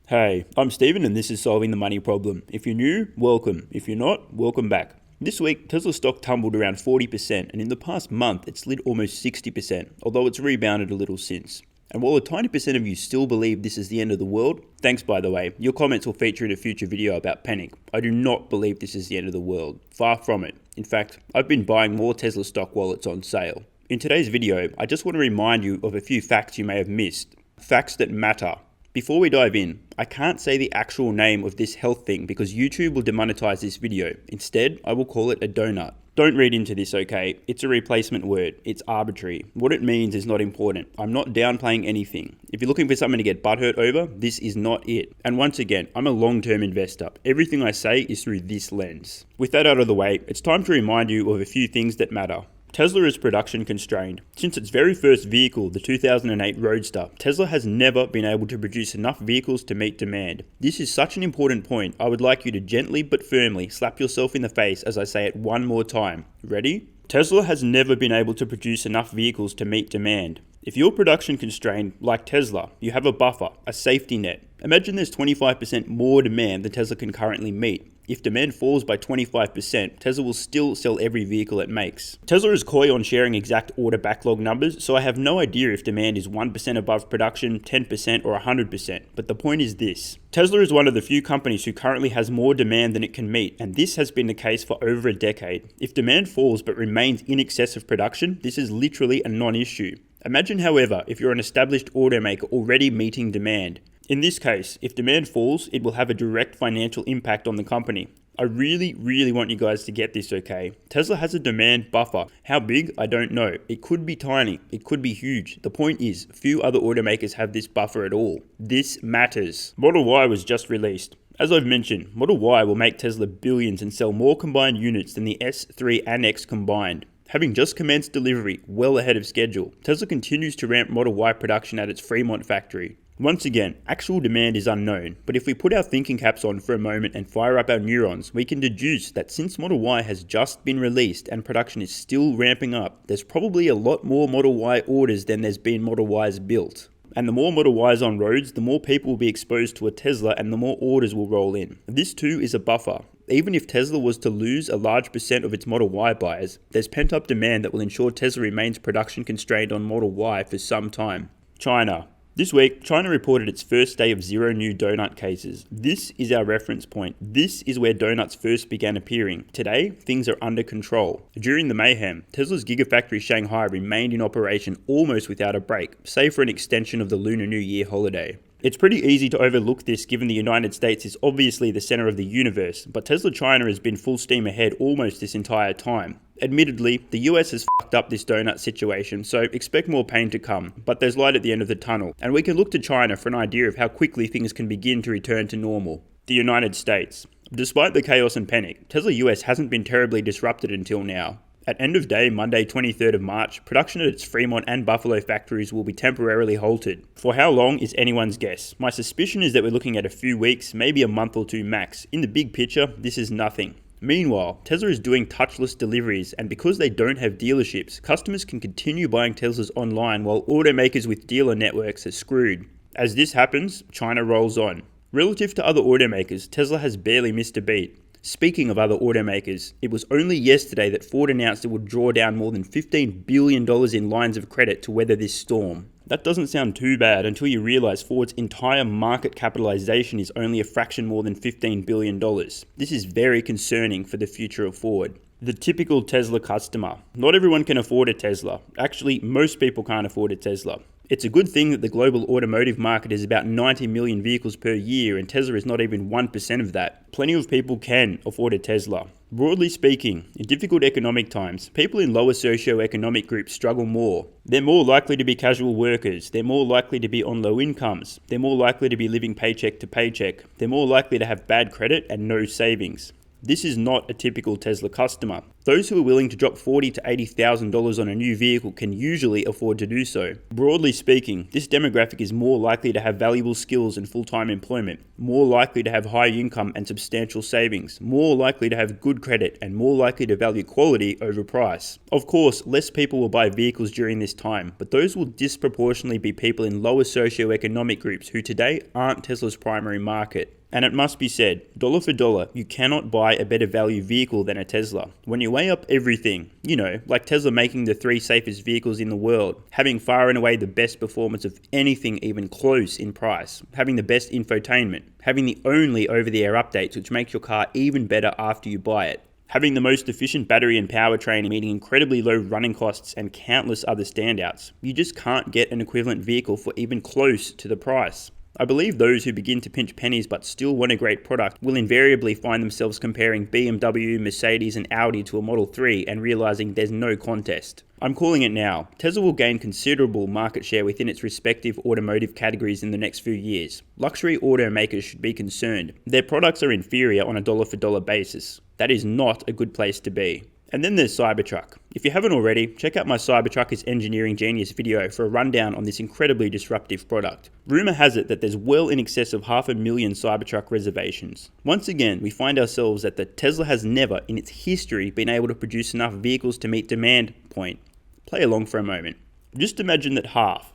Hey, I'm Steven and this is Solving the Money Problem. If you're new, welcome. If you're not, welcome back. This week, Tesla stock tumbled around 40%, and in the past month, it slid almost 60%, although it's rebounded a little since. And while a tiny percent of you still believe this is the end of the world, thanks by the way, your comments will feature in a future video about panic. I do not believe this is the end of the world. Far from it. In fact, I've been buying more Tesla stock while it's on sale. In today's video, I just want to remind you of a few facts you may have missed. Facts that matter. Before we dive in, I can't say the actual name of this health thing because YouTube will demonetize this video. Instead, I will call it a donut. Don't read into this, okay? It's a replacement word. It's arbitrary. What it means is not important. I'm not downplaying anything. If you're looking for something to get butthurt over, this is not it. And once again, I'm a long-term investor. Everything I say is through this lens. With that out of the way, it's time to remind you of a few things that matter. Tesla is production constrained. Since its very first vehicle, the 2008 Roadster, Tesla has never been able to produce enough vehicles to meet demand. This is such an important point, I would like you to gently but firmly slap yourself in the face as I say it one more time. Ready? Tesla has never been able to produce enough vehicles to meet demand. If you're production constrained, like Tesla, you have a buffer, a safety net. Imagine there's 25% more demand than Tesla can currently meet. If demand falls by 25%, Tesla will still sell every vehicle it makes. Tesla is coy on sharing exact order backlog numbers, so I have no idea if demand is 1% above production, 10% or 100%. But the point is this. Tesla is one of the few companies who currently has more demand than it can meet, and this has been the case for over a decade. If demand falls but remains in excess of production, this is literally a non-issue. Imagine, however, if you're an established automaker already meeting demand. In this case, if demand falls, it will have a direct financial impact on the company. I really want you guys to get this, okay? Tesla has a demand buffer. How big? I don't know. It could be tiny. It could be huge. The point is, few other automakers have this buffer at all. This matters. Model Y was just released. As I've mentioned, Model Y will make Tesla billions and sell more combined units than the S3 and X combined. Having just commenced delivery well ahead of schedule, Tesla continues to ramp Model Y production at its Fremont factory. Once again, actual demand is unknown, but if we put our thinking caps on for a moment and fire up our neurons, we can deduce that since Model Y has just been released and production is still ramping up, there's probably a lot more Model Y orders than there's been Model Ys built. And the more Model Ys on roads, the more people will be exposed to a Tesla and the more orders will roll in. This too is a buffer. Even if Tesla was to lose a large percent of its Model Y buyers, there's pent-up demand that will ensure Tesla remains production constrained on Model Y for some time. China. This week, China reported its first day of zero new donut cases. This is our reference point. This is where donuts first began appearing. Today, things are under control. During the mayhem, Tesla's Gigafactory Shanghai remained in operation almost without a break, save for an extension of the Lunar New Year holiday. It's pretty easy to overlook this given the United States is obviously the center of the universe, but Tesla China has been full steam ahead almost this entire time. Admittedly, the US has fucked up this donut situation, so expect more pain to come, but there's light at the end of the tunnel, and we can look to China for an idea of how quickly things can begin to return to normal. The United States. Despite the chaos and panic, Tesla US hasn't been terribly disrupted until now. At end of day, Monday 23rd of March, production at its Fremont and Buffalo factories will be temporarily halted. For how long is anyone's guess. My suspicion is that we're looking at a few weeks, maybe a month or two max. In the big picture, this is nothing. Meanwhile, Tesla is doing touchless deliveries, and because they don't have dealerships, customers can continue buying Teslas online while automakers with dealer networks are screwed. As this happens, China rolls on. Relative to other automakers, Tesla has barely missed a beat. Speaking of other automakers, it was only yesterday that Ford announced it would draw down more than $15 billion in lines of credit to weather this storm. That doesn't sound too bad until you realize Ford's entire market capitalization is only a fraction more than $15 billion. This is very concerning for the future of Ford. The typical Tesla customer. Not everyone can afford a Tesla. Actually, most people can't afford a Tesla. It's a good thing that the global automotive market is about 90 million vehicles per year and Tesla is not even 1% of that. Plenty of people can afford a Tesla. Broadly speaking, in difficult economic times, people in lower socioeconomic groups struggle more. They're more likely to be casual workers, they're more likely to be on low incomes, they're more likely to be living paycheck to paycheck, they're more likely to have bad credit and no savings. This is not a typical Tesla customer. Those who are willing to drop $40,000 to $80,000 on a new vehicle can usually afford to do so. Broadly speaking, this demographic is more likely to have valuable skills and full-time employment, more likely to have high income and substantial savings, more likely to have good credit, and more likely to value quality over price. Of course, less people will buy vehicles during this time, but those will disproportionately be people in lower socioeconomic groups who today aren't Tesla's primary market. And it must be said, dollar for dollar, you cannot buy a better value vehicle than a Tesla. When you weigh up everything, like Tesla making the 3 safest vehicles in the world, having far and away the best performance of anything even close in price, having the best infotainment, having the only over-the-air updates which makes your car even better after you buy it, having the most efficient battery and powertrain meeting incredibly low running costs and countless other standouts, you just can't get an equivalent vehicle for even close to the price. I believe those who begin to pinch pennies but still want a great product will invariably find themselves comparing BMW, Mercedes and Audi to a Model 3 and realizing there's no contest. I'm calling it now. Tesla will gain considerable market share within its respective automotive categories in the next few years. Luxury automakers should be concerned. Their products are inferior on a dollar for dollar basis. That is not a good place to be. And then there's Cybertruck. If you haven't already, check out my Cybertruck is Engineering Genius video for a rundown on this incredibly disruptive product. Rumour has it that there's well in excess of 500,000 Cybertruck reservations. Once again, we find ourselves that the Tesla has never in its history been able to produce enough vehicles to meet demand point. Play along for a moment. Just imagine that half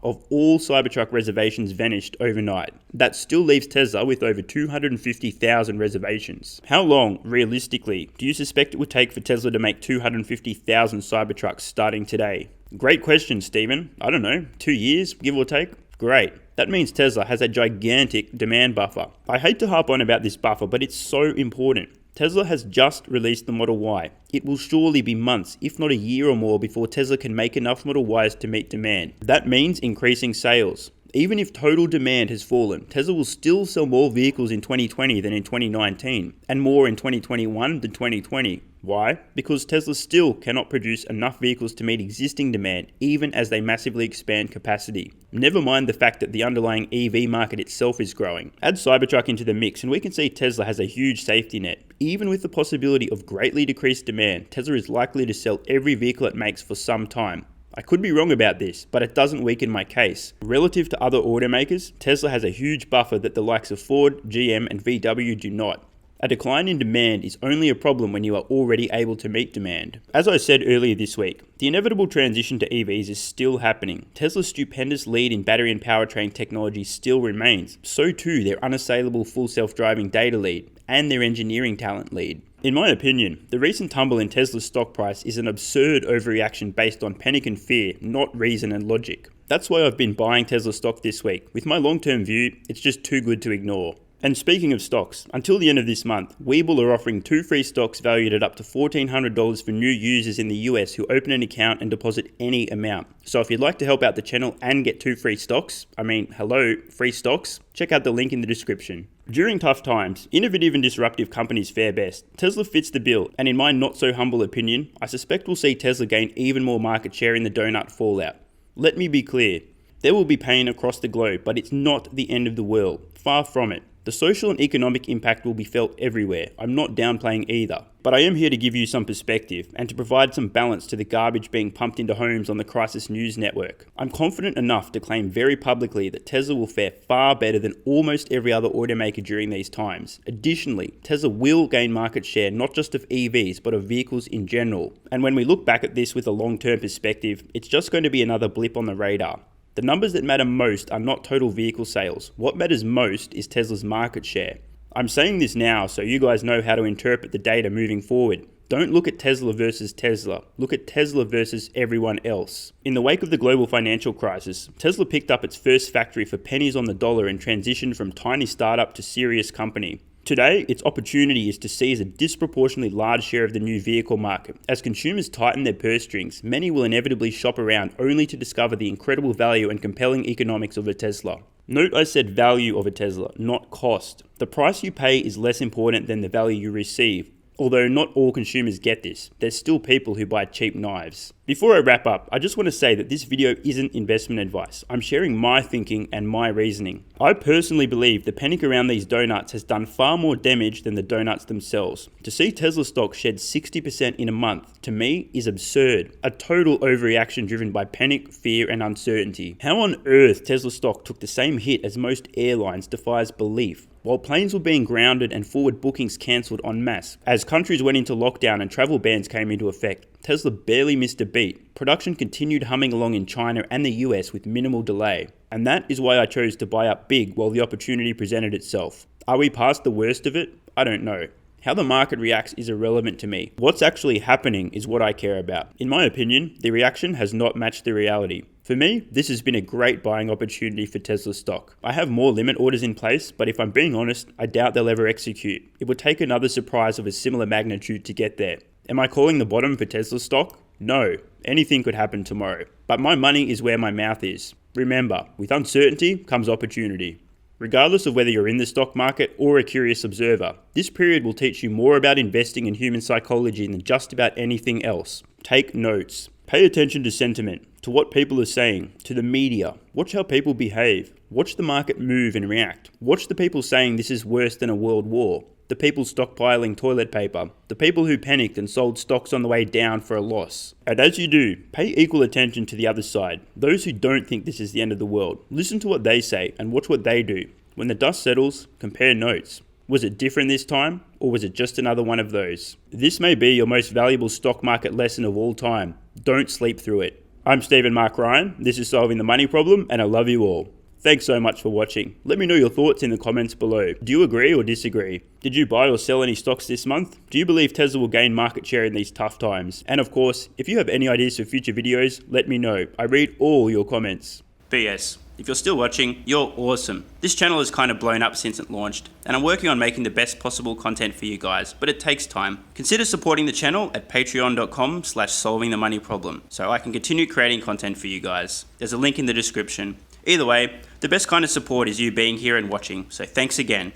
of all Cybertruck reservations vanished overnight. That still leaves Tesla with over 250,000 reservations. How long, realistically, do you suspect it would take for Tesla to make 250,000 Cybertrucks starting today? Great question, Stephen. I don't know, 2 years, give or take? Great. That means Tesla has a gigantic demand buffer. I hate to harp on about this buffer, but it's so important. Tesla has just released the Model Y. It will surely be months, if not a year or more, before Tesla can make enough Model Ys to meet demand. That means increasing sales. Even if total demand has fallen, Tesla will still sell more vehicles in 2020 than in 2019, and more in 2021 than 2020. Why? Because Tesla still cannot produce enough vehicles to meet existing demand, even as they massively expand capacity. Never mind the fact that the underlying EV market itself is growing. Add Cybertruck into the mix and we can see Tesla has a huge safety net. Even with the possibility of greatly decreased demand, Tesla is likely to sell every vehicle it makes for some time. I could be wrong about this, but it doesn't weaken my case. Relative to other automakers, Tesla has a huge buffer that the likes of Ford, GM and VW do not. A decline in demand is only a problem when you are already able to meet demand. As I said earlier this week, the inevitable transition to EVs is still happening. Tesla's stupendous lead in battery and powertrain technology still remains. So too their unassailable full self-driving data lead and their engineering talent lead. In my opinion, the recent tumble in Tesla's stock price is an absurd overreaction based on panic and fear, not reason and logic. That's why I've been buying Tesla stock this week. With my long-term view, it's just too good to ignore. And speaking of stocks, until the end of this month, WeBull are offering 2 free stocks valued at up to $1,400 for new users in the US who open an account and deposit any amount. So if you'd like to help out the channel and get 2 free stocks, free stocks, check out the link in the description. During tough times, innovative and disruptive companies fare best. Tesla fits the bill, and in my not so humble opinion, I suspect we'll see Tesla gain even more market share in the donut fallout. Let me be clear, there will be pain across the globe, but it's not the end of the world. Far from it. The social and economic impact will be felt everywhere. I'm not downplaying either. But I am here to give you some perspective and to provide some balance to the garbage being pumped into homes on the Crisis News Network. I'm confident enough to claim very publicly that Tesla will fare far better than almost every other automaker during these times. Additionally, Tesla will gain market share not just of EVs but of vehicles in general. And when we look back at this with a long-term perspective, it's just going to be another blip on the radar. The numbers that matter most are not total vehicle sales. What matters most is Tesla's market share. I'm saying this now so you guys know how to interpret the data moving forward. Don't look at Tesla versus Tesla. Look at Tesla versus everyone else. In the wake of the global financial crisis, Tesla picked up its first factory for pennies on the dollar and transitioned from tiny startup to serious company. Today, its opportunity is to seize a disproportionately large share of the new vehicle market. As consumers tighten their purse strings, many will inevitably shop around only to discover the incredible value and compelling economics of a Tesla. Note I said value of a Tesla, not cost. The price you pay is less important than the value you receive. Although not all consumers get this, there's still people who buy cheap knives. Before I wrap up, I just want to say that this video isn't investment advice. I'm sharing my thinking and my reasoning. I personally believe the panic around these donuts has done far more damage than the donuts themselves. To see Tesla stock shed 60% in a month, to me, is absurd. A total overreaction driven by panic, fear, and uncertainty. How on earth Tesla stock took the same hit as most airlines defies belief. While planes were being grounded and forward bookings cancelled en masse, as countries went into lockdown and travel bans came into effect, Tesla barely missed a beat. Production continued humming along in China and the US with minimal delay. And that is why I chose to buy up big while the opportunity presented itself. Are we past the worst of it? I don't know. How the market reacts is irrelevant to me. What's actually happening is what I care about. In my opinion, the reaction has not matched the reality. For me, this has been a great buying opportunity for Tesla stock. I have more limit orders in place, but if I'm being honest, I doubt they'll ever execute. It would take another surprise of a similar magnitude to get there. Am I calling the bottom for Tesla stock? No. Anything could happen tomorrow. But my money is where my mouth is. Remember, with uncertainty comes opportunity. Regardless of whether you're in the stock market or a curious observer, this period will teach you more about investing in human psychology than just about anything else. Take notes. Pay attention to sentiment, to what people are saying, to the media. Watch how people behave. Watch the market move and react. Watch the people saying this is worse than a world war. The people stockpiling toilet paper, the people who panicked and sold stocks on the way down for a loss. And as you do, pay equal attention to the other side, those who don't think this is the end of the world. Listen to what they say and watch what they do. When the dust settles, compare notes. Was it different this time, or was it just another one of those? This may be your most valuable stock market lesson of all time. Don't sleep through it. I'm Stephen Mark Ryan, this is Solving the Money Problem, and I love you all. Thanks so much for watching. Let me know your thoughts in the comments below. Do you agree or disagree? Did you buy or sell any stocks this month? Do you believe Tesla will gain market share in these tough times? And of course, if you have any ideas for future videos, let me know. I read all your comments. PS. If you're still watching, you're awesome. This channel has kind of blown up since it launched, and I'm working on making the best possible content for you guys, but it takes time. Consider supporting the channel at patreon.com/solvingthemoneyproblem so I can continue creating content for you guys. There's a link in the description. Either way, the best kind of support is you being here and watching, so thanks again.